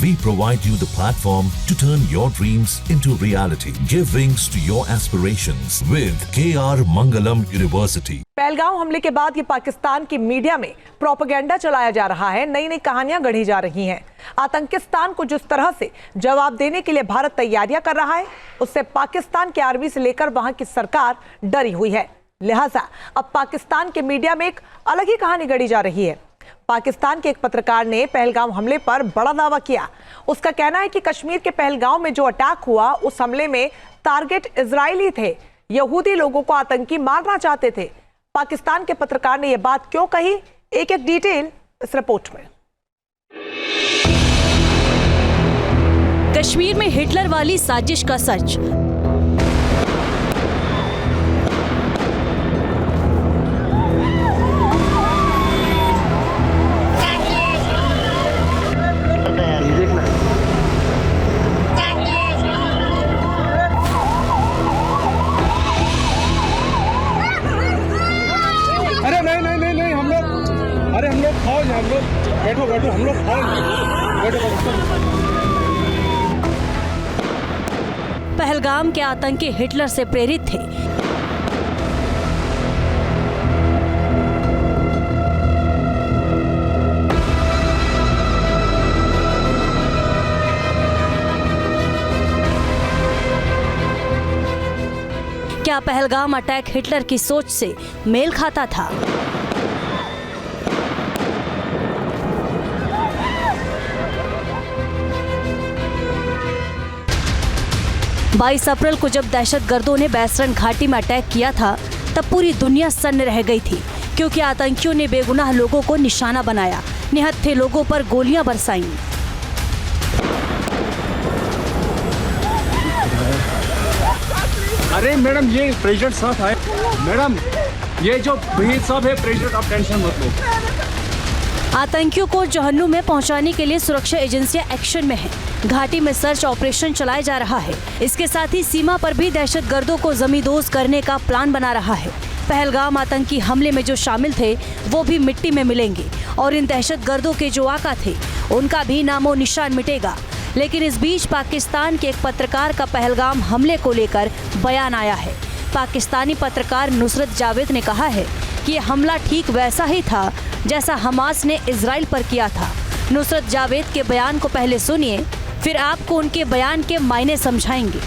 We provide you the platform to turn your dreams into reality. Give wings to your aspirations with KR Mangalam University. Pahalgam हमले के बाद ये पाकिस्तान की media में propaganda चलाया जा रहा है, नई नई कहानियां गढ़ी जा रही हैं। आतंकिस्तान को जिस तरह से जवाब देने के लिए भारत तैयारियां कर रहा है, उससे पाकिस्तान के आर्मी से लेकर वहां की सरकार डरी हुई है। लिहाजा अब पाकिस्तान के मीडिया में एक अलग ही कहानी गढ़ी जा रही है। पाकिस्तान के एक पत्रकार ने पहलगाम हमले पर बड़ा दावा किया। उसका कहना है कि कश्मीर के पहलगाम में जो अटैक हुआ, उस हमले में टारगेट इजरायली थे। यहूदी लोगों को आतंकी मारना चाहते थे। पाकिस्तान के पत्रकार ने यह बात क्यों कही, एक एक डिटेल इस रिपोर्ट में। कश्मीर में हिटलर वाली साजिश का सच। हम लोग फौज हैं, हम लोग बैठो हम लोग फौज बैठो। पहलगाम के आतंकी हिटलर से प्रेरित थे। क्या पहलगाम अटैक हिटलर की सोच से मेल खाता था? 22 अप्रैल को जब दहशतगर्दों ने बैसरन घाटी में अटैक किया था, तब पूरी दुनिया सन्न रह गई थी, क्योंकि आतंकियों ने बेगुनाह लोगों को निशाना बनाया, निहत्थे लोगों पर गोलियां बरसाईं। अरे मैडम, ये प्रेसिडेंट साहब है। मैडम, ये जो भीड़ साहब है प्रेसिडेंट, आप टेंशन मत लो। आतंकियों को जहन्नुम में पहुंचाने के लिए सुरक्षा एजेंसियां एक्शन में हैं। घाटी में सर्च ऑपरेशन चलाया जा रहा है। इसके साथ ही सीमा पर भी दहशतगर्दों को जमींदोज करने का प्लान बना रहा है। पहलगाम आतंकी हमले में जो शामिल थे, वो भी मिट्टी में मिलेंगे और इन दहशतगर्दों के जो आका थे, उनका भी नामो निशान मिटेगा। लेकिन इस बीच पाकिस्तान के एक पत्रकार का पहलगाम हमले को लेकर बयान आया है। पाकिस्तानी पत्रकार नुसरत जावेद ने कहा है कि ये हमला ठीक वैसा ही था जैसा हमास ने इजराइल पर किया था। नुसरत जावेद के बयान को पहले सुनिए, फिर आपको उनके बयान के मायने समझाएंगे।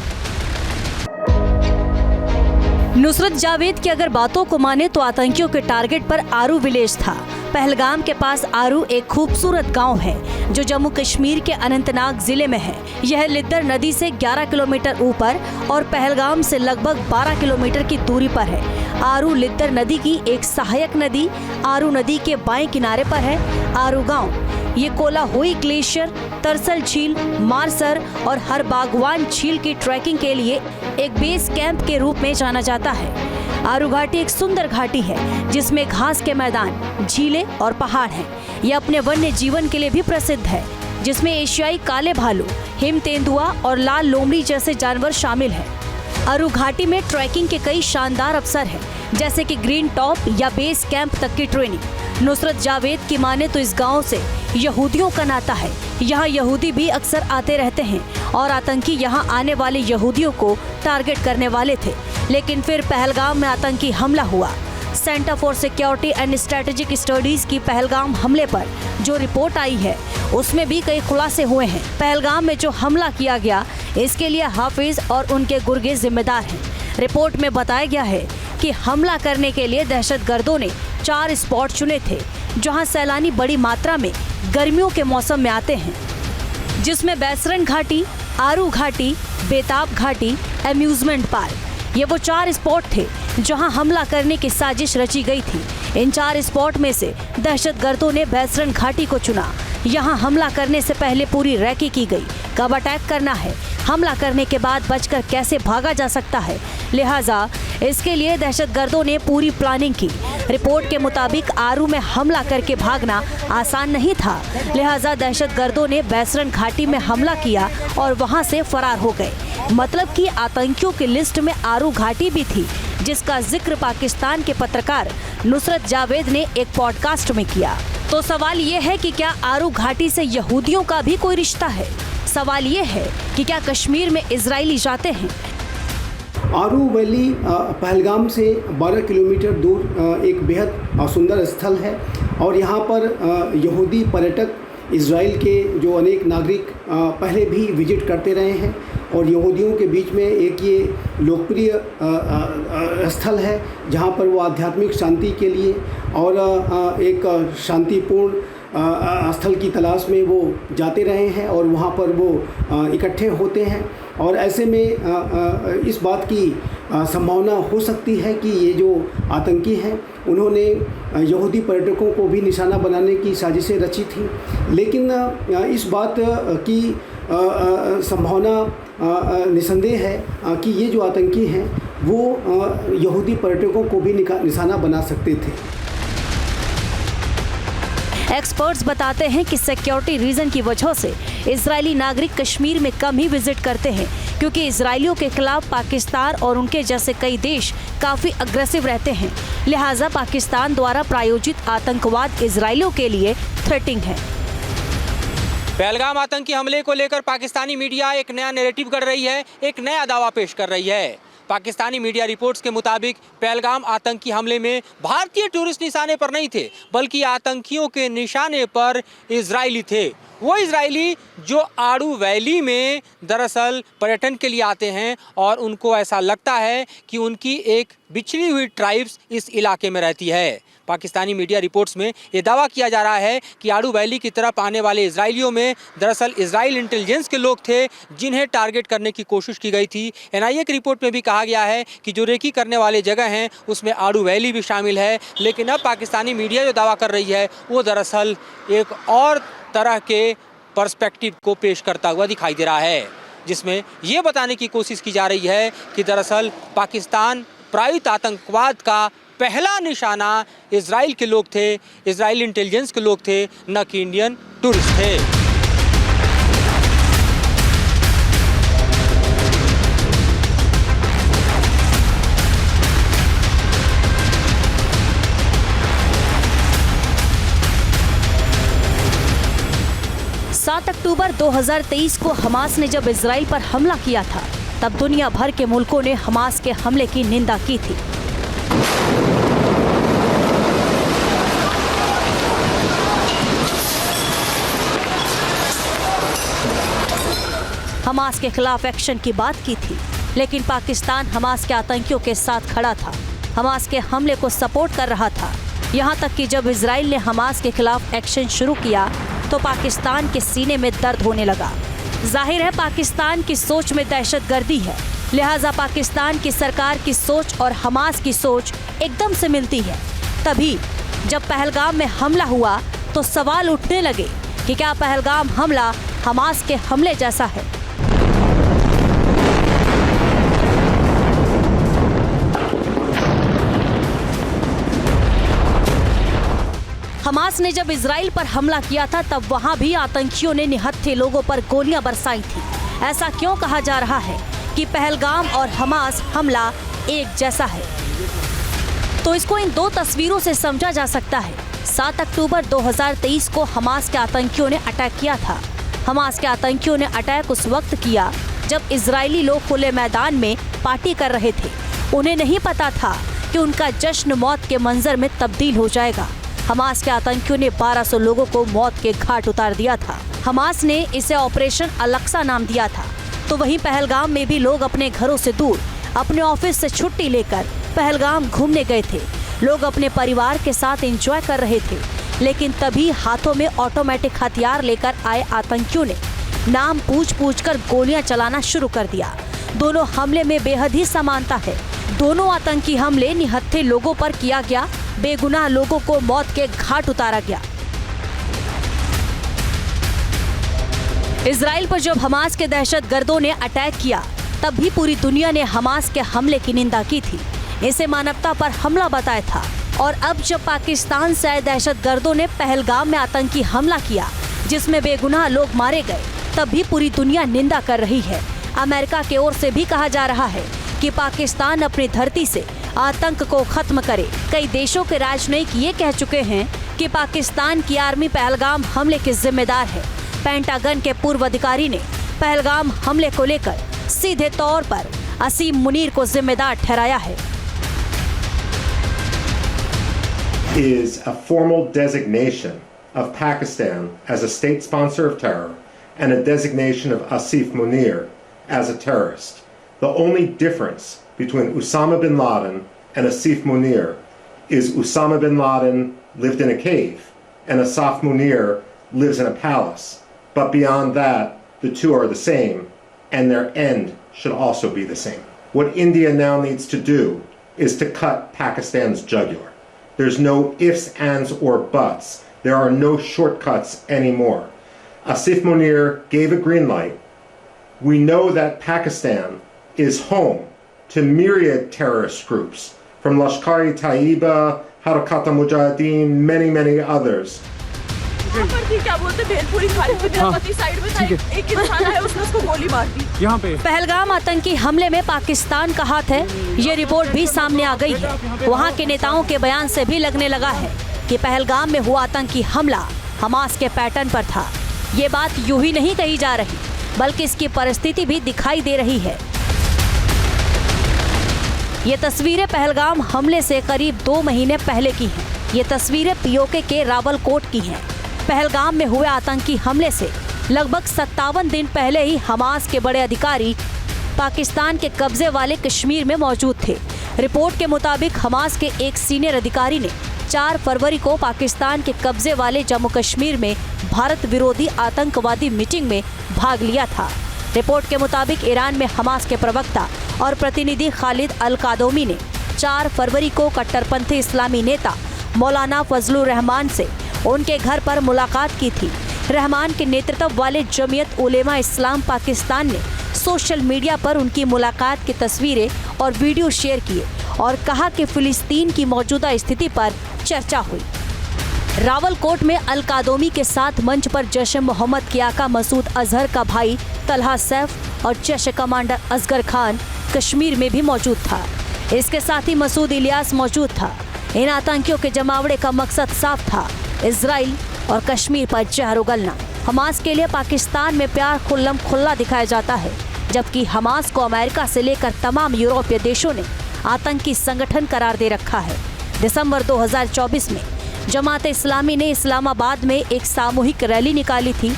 नुसरत जावेद की अगर बातों को माने तो आतंकियों के टारगेट पर आरू विलेज था। पहलगाम के पास आरू एक खूबसूरत गांव है जो जम्मू कश्मीर के अनंतनाग जिले में है। यह लिद्दर नदी से 11 किलोमीटर ऊपर और पहलगाम से लगभग 12 किलोमीटर की दूरी पर है। आरू लिद्दर नदी की एक सहायक नदी आरू नदी के बाएं किनारे पर है आरू गांव। ये कोलाहोई ग्लेशियर, तरसल झील, मारसर और हर बागवान झील की ट्रैकिंग के लिए एक बेस कैंप के रूप में जाना जाता है। आरू घाटी एक सुंदर घाटी है जिसमें घास के मैदान, झीलें और पहाड़ हैं। ये अपने वन्य जीवन के लिए भी प्रसिद्ध है, जिसमें एशियाई काले भालू, हिम तेंदुआ और लाल लोमड़ी जैसे जानवर शामिल हैं। आरू घाटी में ट्रैकिंग के कई शानदार अवसर हैं, जैसे कि ग्रीन टॉप या बेस कैंप तक की ट्रेनिंग। नुसरत जावेद की माने तो इस गांव से यहूदियों का नाता है। यहाँ यहूदी भी अक्सर आते रहते हैं और आतंकी यहाँ आने वाले यहूदियों को टारगेट करने वाले थे। लेकिन फिर पहलगाम में आतंकी हमला हुआ। Centre for security and strategic studies की पहलगाम हमले पर जो रिपोर्ट आई है, उसमें भी कई खुलासे हुए हैं। पहलगाम में जो हमला किया गया, इसके लिए हाफिज और उनके गुर्गे जिम्मेदार हैं। रिपोर्ट में बताया गया है कि हमला करने के लिए दहशतगर्दों ने 4 स्पॉट चुने थे, जहां सैलानी बड़ी मात्रा में गर्मियों के मौसम में आते हैं, जिसमें बैसरन घाटी, आरू घाटी, बेताब घाटी, एम्यूजमेंट पार्क। ये वो 4 स्पॉट थे जहां हमला करने की साजिश रची गई थी। इन 4 स्पॉट में से दहशतगर्दों ने बैसरन घाटी को चुना। यहां हमला करने से पहले पूरी रैकी की गई, कब अटैक करना है, हमला करने के बाद बचकर कैसे भागा जा सकता है। लिहाजा इसके लिए दहशतगर्दों ने पूरी प्लानिंग की। रिपोर्ट के मुताबिक आरू में हमला करके भागना आसान नहीं था, लिहाजा दहशतगर्दों ने बैसरन घाटी में हमला किया और वहां से फरार हो गए। मतलब कि आतंकियों की लिस्ट में आरू घाटी भी थी, जिसका जिक्र पाकिस्तान के पत्रकार नुसरत जावेद ने एक पॉडकास्ट में किया। तो सवाल ये है कि क्या आरू घाटी से यहूदियों का भी कोई रिश्ता है? सवाल ये है कि क्या कश्मीर में इजरायली जाते हैं? आरू वैली पहलगाम से 12 किलोमीटर दूर एक बेहद सुंदर स्थल है और यहाँ पर यहूदी पर्यटक इजराइल के जो अनेक नागरिक पहले भी विजिट करते रहे हैं और यहूदियों के बीच में एक ये लोकप्रिय स्थल है जहाँ पर वो आध्यात्मिक शांति के लिए और एक शांतिपूर्ण स्थल की तलाश में वो जाते रहे हैं और वहाँ पर वो इकट्ठे होते हैं और ऐसे में इस बात की संभावना हो सकती है कि ये जो आतंकी हैं उन्होंने यहूदी पर्यटकों को भी निशाना बनाने की साजिशें रची थी, लेकिन इस बात की संभावना निसंदेह है कि ये जो आतंकी हैं वो यहूदी पर्यटकों को भी निशाना बना सकते थे। एक्सपर्ट्स बताते हैं कि सिक्योरिटी रीजन की वजह से इजरायली नागरिक कश्मीर में कम ही विजिट करते हैं, क्योंकि इजरायलियों के खिलाफ पाकिस्तान और उनके जैसे कई देश काफी अग्रेसिव रहते हैं। लिहाजा पाकिस्तान द्वारा प्रायोजित आतंकवाद इजरायलियों के लिए थ्रेटिंग है। पहलगाम आतंकी हमले को लेकर पाकिस्तानी मीडिया एक नया नैरेटिव कर रही है, एक नया दावा पेश कर रही है। पाकिस्तानी मीडिया रिपोर्ट्स के मुताबिक पहलगाम आतंकी हमले में भारतीय टूरिस्ट निशाने पर नहीं थे, बल्कि आतंकियों के निशाने पर इजरायली थे। वो इजरायली जो आरू वैली में दरअसल पर्यटन के लिए आते हैं और उनको ऐसा लगता है कि उनकी एक बिछड़ी हुई ट्राइब्स इस इलाके में रहती है। पाकिस्तानी मीडिया रिपोर्ट्स में ये दावा किया जा रहा है कि आरू वैली की तरफ आने वाले इजरायलियों में दरअसल इजराइल इंटेलिजेंस के लोग थे जिन्हें टारगेट करने की कोशिश की गई थी। एनआईए की रिपोर्ट में भी कहा गया है कि जो रेकी करने वाले जगह हैं उसमें आरू वैली भी शामिल है, लेकिन अब पाकिस्तानी मीडिया जो दावा कर रही है वो दरअसल एक और तरह के पर्सपेक्टिव को पेश करता हुआ दिखाई दे रहा है, जिसमें ये बताने की कोशिश की जा रही है कि दरअसल पाकिस्तान प्रायोजित आतंकवाद का पहला निशाना इजराइल के लोग थे, इजराइल इंटेलिजेंस के लोग थे, न कि इंडियन टूरिस्ट थे। 7 अक्टूबर 2023 को हमास ने जब इजराइल पर हमला किया था, तब दुनिया भर के मुल्कों ने हमास के हमले की निंदा की थी। हमास के खिलाफ एक्शन की बात की थी, लेकिन पाकिस्तान हमास के आतंकियों के साथ खड़ा था, हमास के हमले को सपोर्ट कर रहा था। यहाँ तक कि जब इजराइल ने हमास के खिलाफ एक्शन शुरू किया तो पाकिस्तान के सीने में दर्द होने लगा। जाहिर है पाकिस्तान की सोच में दहशतगर्दी है, लिहाजा पाकिस्तान की सरकार की सोच और हमास की सोच एकदम से मिलती है। तभी जब पहलगाम में हमला हुआ तो सवाल उठने लगे कि क्या पहलगाम हमला हमास के हमले जैसा है। हमास ने जब इजराइल पर हमला किया था तब वहां भी आतंकियों ने निहत्थे लोगों पर गोलियां बरसाई थी। ऐसा क्यों कहा जा रहा है कि पहलगाम और हमास हमला एक जैसा है? तो इसको इन दो तस्वीरों से समझा जा सकता है। 7 अक्टूबर 2023 को हमास के आतंकियों ने अटैक किया था। हमास के आतंकियों ने अटैक उस वक्त किया जब इजरायली लोग खुले मैदान में पार्टी कर रहे थे। उन्हें नहीं पता था कि उनका जश्न मौत के मंजर में तब्दील हो जाएगा। हमास के आतंकियों ने 1200 लोगों को मौत के घाट उतार दिया था। हमास ने इसे ऑपरेशन अलक्सा नाम दिया था। तो वहीं पहलगाम में भी लोग अपने घरों से दूर, अपने ऑफिस से छुट्टी लेकर पहलगाम घूमने गए थे। लोग अपने परिवार के साथ एंजॉय कर रहे थे, लेकिन तभी हाथों में ऑटोमेटिक हथियार लेकर आए आतंकियों ने नाम पूछ कर गोलियां चलाना शुरू कर दिया। दोनों हमले में बेहद ही समानता है। दोनों आतंकी हमले निहत्थे लोगों पर किया गया, बेगुनाह लोगों को मौत के घाट उतारा गया। इजराइल पर जब हमास के दहशतगर्दों ने अटैक किया तब भी पूरी दुनिया ने हमास के हमले की निंदा की थी, इसे मानवता पर हमला बताया था। और अब जब पाकिस्तान से आए दहशतगर्दों ने पहलगाम में आतंकी हमला किया जिसमें बेगुनाह लोग मारे गए, तब भी पूरी दुनिया निंदा कर रही है। अमेरिका की ओर से भी कहा जा रहा है कि पाकिस्तान अपनी धरती से आतंक को खत्म करे। कई देशों के राजनयिक ये कह चुके हैं कि पाकिस्तान की आर्मी पहलगाम हमले के जिम्मेदार है। पेंटागन के पूर्व अधिकारी ने पहलगाम हमले को लेकर सीधे तौर पर असीम मुनीर को जिम्मेदार ठहराया है। Is a formal designation of Pakistan as a state sponsor of terror and a designation of Asif Munir as a terrorist. The only difference between Osama bin Laden and Asif Munir is Osama bin Laden lived in a cave and Asif Munir lives in a palace. But beyond that, the two are the same and their end should also be the same. What India now needs to do is to cut Pakistan's jugular. There's no ifs, ands, or buts. There are no shortcuts anymore. Asif Munir gave a green light. We know that Pakistan is home to myriad terrorist groups, from Lashkar-e-Taiba, Harakat al-Mujahideen, many others. क्या बोलते भेलपुरी खाने पे मेरा पति side में था, एक इंसान है उसने उसको गोली मार दी। यहाँ पे पहलगाम आतंकी हमले में पाकिस्तान का हाथ है, ये रिपोर्ट भी सामने आ गई है। वहाँ के नेताओं के बयान से भी लगने लगा है कि पहलगाम में हुआ आतंकी हमला हमास के पैटर्न पर था। ये बात यूं ही नहीं कही जा रही, बल्कि इसकी परिस्थिति भी दिखाई दे रही है। ये तस्वीरें पहलगाम हमले से करीब 2 महीने पहले की हैं। ये तस्वीरें पीओके के रावलकोट की हैं। पहलगाम में हुए आतंकी हमले से लगभग 57 दिन पहले ही हमास के बड़े अधिकारी पाकिस्तान के कब्जे वाले कश्मीर में मौजूद थे। रिपोर्ट के मुताबिक हमास के एक सीनियर अधिकारी ने 4 फरवरी को पाकिस्तान के कब्जे वाले जम्मू कश्मीर में भारत विरोधी आतंकवादी मीटिंग में भाग लिया था। रिपोर्ट के मुताबिक ईरान में हमास के प्रवक्ता और प्रतिनिधि खालिद अल कादोमी ने 4 फरवरी को कट्टरपंथी इस्लामी नेता मौलाना फजलुर रहमान से उनके घर पर मुलाकात की थी। रहमान के नेतृत्व वाले जमीयत उलेमा इस्लाम पाकिस्तान ने सोशल मीडिया पर उनकी मुलाकात की तस्वीरें और वीडियो शेयर किए और कहा कि फिलिस्तीन की मौजूदा स्थिति पर चर्चा हुई। रावलकोट में अल कादोमी के साथ मंच पर जैश मोहम्मद के आका मसूद अजहर का भाई तलहा सैफ और जैश कमांडर असगर खान कश्मीर में भी मौजूद था। इसके साथ ही मसूद इलियास मौजूद था। इन आतंकियों के जमावड़े का मकसद साफ था, इजराइल और कश्मीर पर जहर उगलना। हमास के लिए पाकिस्तान में प्यार खुल्लम खुल्ला दिखाया जाता है, जबकि हमास को अमेरिका से लेकर तमाम यूरोपीय देशों ने आतंकी संगठन करार दे रखा है। दिसंबर 2024 में जमात इस्लामी ने इस्लामाबाद में एक सामूहिक रैली निकाली थी।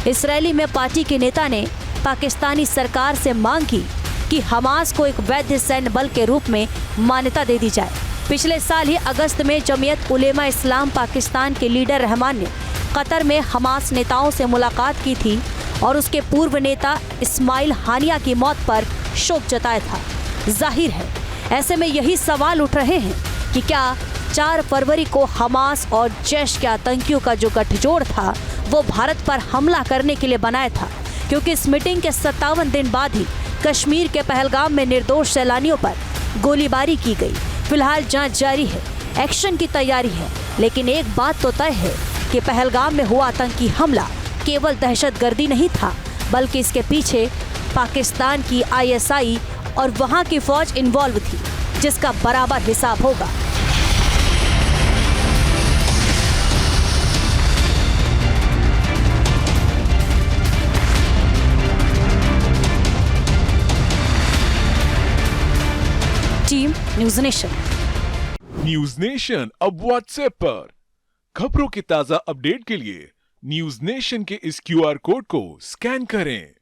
इस रैली में पार्टी के नेता ने पाकिस्तानी सरकार से मांग की कि हमास को एक वैध सैन्य बल के रूप में मान्यता दे दी जाए। पिछले साल ही अगस्त में जमीयत उलेमा इस्लाम पाकिस्तान के लीडर रहमान ने कतर में हमास नेताओं से मुलाकात की थी और उसके पूर्व नेता इस्माइल हानिया की मौत पर शोक जताया था। जाहिर है ऐसे में यही सवाल उठ रहे हैं कि क्या 4 फरवरी को हमास और जैश के आतंकियों का जो गठजोड़ था वो भारत पर हमला करने के लिए बनाया था, क्योंकि इस मीटिंग के 57 दिन बाद ही कश्मीर के पहलगाम में निर्दोष सैलानियों पर गोलीबारी की गई। फिलहाल जांच जारी है, एक्शन की तैयारी है, लेकिन एक बात तो तय है कि पहलगाम में हुआ आतंकी हमला केवल दहशतगर्दी नहीं था, बल्कि इसके पीछे पाकिस्तान की ISI और वहां की फौज इन्वॉल्व थी, जिसका बराबर हिसाब होगा। Team news nation. News nation अब व्हाट्सएप पर खबरों के ताजा अपडेट के लिए न्यूज़ नेशन के इस QR कोड को स्कैन करें।